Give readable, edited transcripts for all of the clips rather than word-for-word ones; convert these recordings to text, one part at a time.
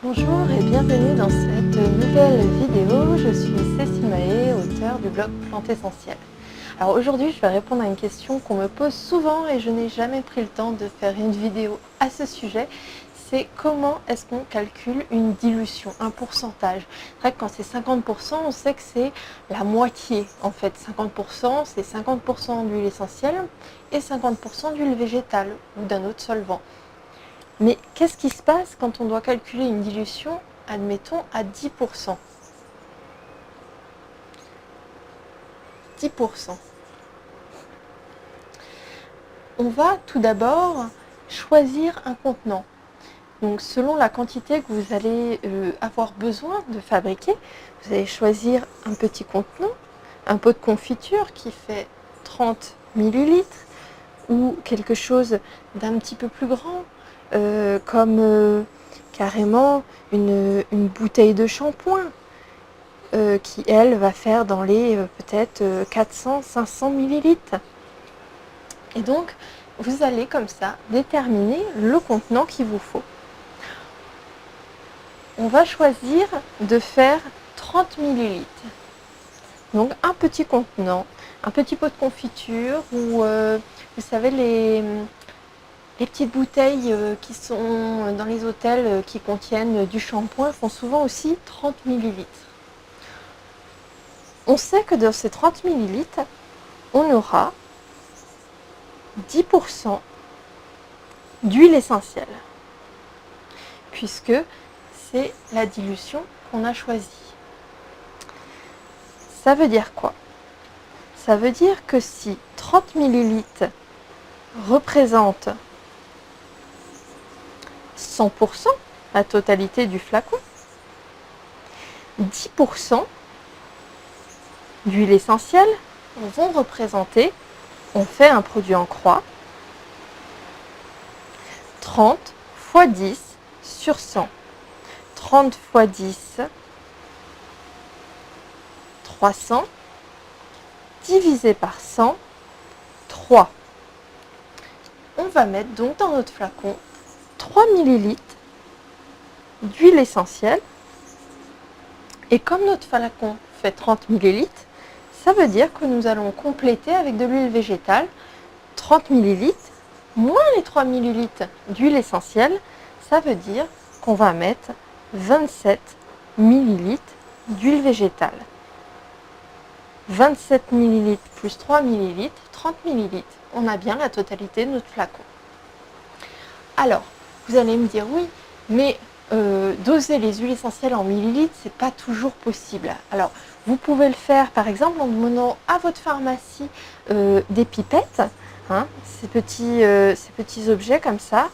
Bonjour et bienvenue dans cette nouvelle vidéo. Je suis Cécile Mahé, auteure du blog Plantes Essentielles. Alors aujourd'hui, je vais répondre à une question qu'on me pose souvent et je n'ai jamais pris le temps de faire une vidéo à ce sujet. C'est comment est-ce qu'on calcule une dilution, un pourcentage. C'est vrai que quand c'est 50%, on sait que c'est la moitié. En fait, 50%, c'est 50% d'huile essentielle et 50% d'huile végétale ou d'un autre solvant. Mais qu'est-ce qui se passe quand on doit calculer une dilution, admettons, à 10%? 10%. On va tout d'abord choisir un contenant. Donc selon la quantité que vous allez avoir besoin de fabriquer, vous allez choisir un petit contenant, un pot de confiture qui fait 30 ml ou quelque chose d'un petit peu plus grand, comme carrément une bouteille de shampoing qui, elle, va faire dans les peut-être 400-500 millilitres. Et donc, vous allez comme ça déterminer le contenant qu'il vous faut. On va choisir de faire 30 millilitres. Donc, un petit contenant, un petit pot de confiture ou, vous savez, les petites bouteilles qui sont dans les hôtels qui contiennent du shampoing font souvent aussi 30 millilitres. On sait que dans ces 30 millilitres, on aura 10% d'huile essentielle, puisque c'est la dilution qu'on a choisie. Ça veut dire quoi? Ça veut dire que si 30 millilitres représente 100%, la totalité du flacon, 10% d'huile essentielle vont représenter, on fait un produit en croix, 30 fois 10 sur 100. 30 fois 10, 300, divisé par 100, 3. On va mettre donc dans notre flacon 3 ml d'huile essentielle. Et comme notre flacon fait 30 ml, ça veut dire que nous allons compléter avec de l'huile végétale 30 ml moins les 3 ml d'huile essentielle. Ça veut dire qu'on va mettre 27 ml d'huile végétale. 27 ml plus 3 ml, 30 ml. On a bien la totalité de notre flacon. Alors, vous allez me dire, oui, mais doser les huiles essentielles en millilitres, c'est pas toujours possible. Alors, vous pouvez le faire, par exemple, en demandant à votre pharmacie des pipettes, hein, ces petits objets comme ça,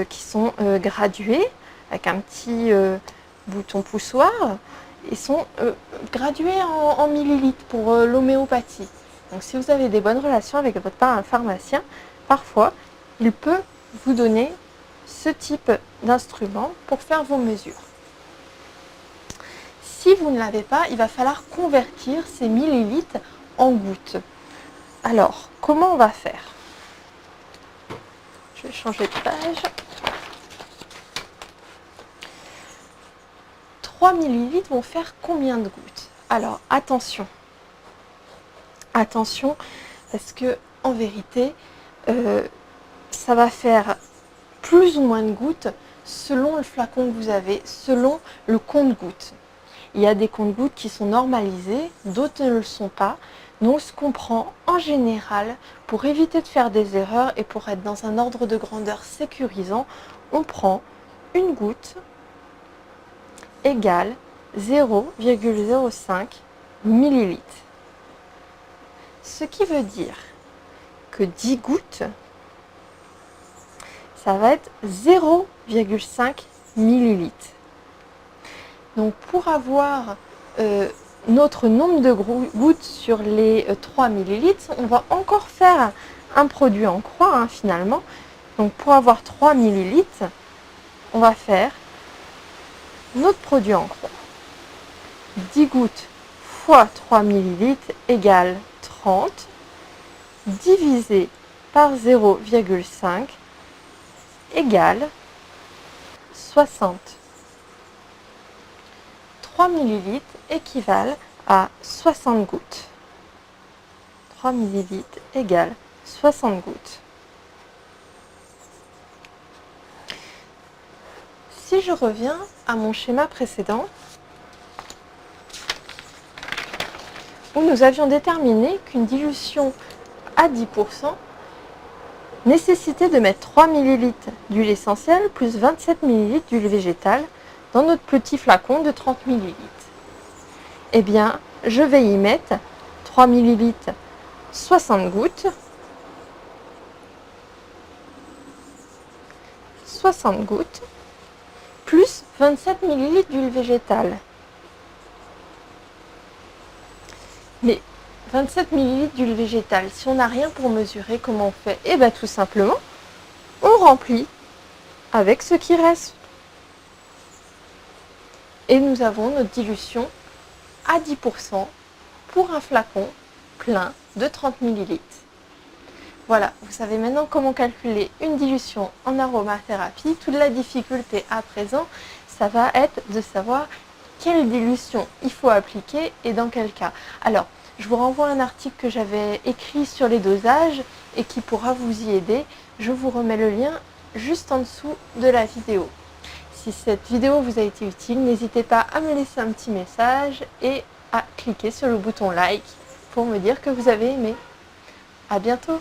qui sont gradués, avec un petit bouton poussoir, ils sont gradués en millilitres pour l'homéopathie. Donc si vous avez des bonnes relations avec votre pharmacien, parfois il peut vous donner ce type d'instrument pour faire vos mesures. Si vous ne l'avez pas, il va falloir convertir ces millilitres en gouttes. Alors, comment on va faire? Je vais changer de page. 3 millilitres vont faire combien de gouttes? Alors, attention. Attention, parce que en vérité, ça va faire plus ou moins de gouttes selon le flacon que vous avez, selon le compte-gouttes. Il y a des compte-gouttes qui sont normalisés, d'autres ne le sont pas. Donc ce qu'on prend en général, pour éviter de faire des erreurs et pour être dans un ordre de grandeur sécurisant, on prend une goutte égale 0,05 millilitres. Ce qui veut dire que 10 gouttes, ça va être 0,5 millilitres. Donc pour avoir notre nombre de gouttes sur les 3 millilitres, on va encore faire un produit en croix hein, finalement. Donc pour avoir 3 millilitres, on va faire notre produit en croix. 10 gouttes fois 3 millilitres égale 30, divisé par 0,5 égale 60. 3 ml équivalent à 60 gouttes. 3 ml égale 60 gouttes. Si je reviens à mon schéma précédent, où nous avions déterminé qu'une dilution à 10% nécessitait de mettre 3 ml d'huile essentielle plus 27 ml d'huile végétale dans notre petit flacon de 30 ml. Eh bien, je vais y mettre 3 ml 60 gouttes, 60 gouttes, plus 27 ml d'huile végétale. Mais 27 ml d'huile végétale, si on n'a rien pour mesurer, comment on fait? Eh bien tout simplement, on remplit avec ce qui reste. Et nous avons notre dilution à 10% pour un flacon plein de 30 ml. Voilà, vous savez maintenant comment calculer une dilution en aromathérapie. Toute la difficulté à présent, ça va être de savoir quelle dilution il faut appliquer et dans quel cas. Alors, je vous renvoie à un article que j'avais écrit sur les dosages et qui pourra vous y aider. Je vous remets le lien juste en dessous de la vidéo. Si cette vidéo vous a été utile, n'hésitez pas à me laisser un petit message et à cliquer sur le bouton like pour me dire que vous avez aimé. À bientôt!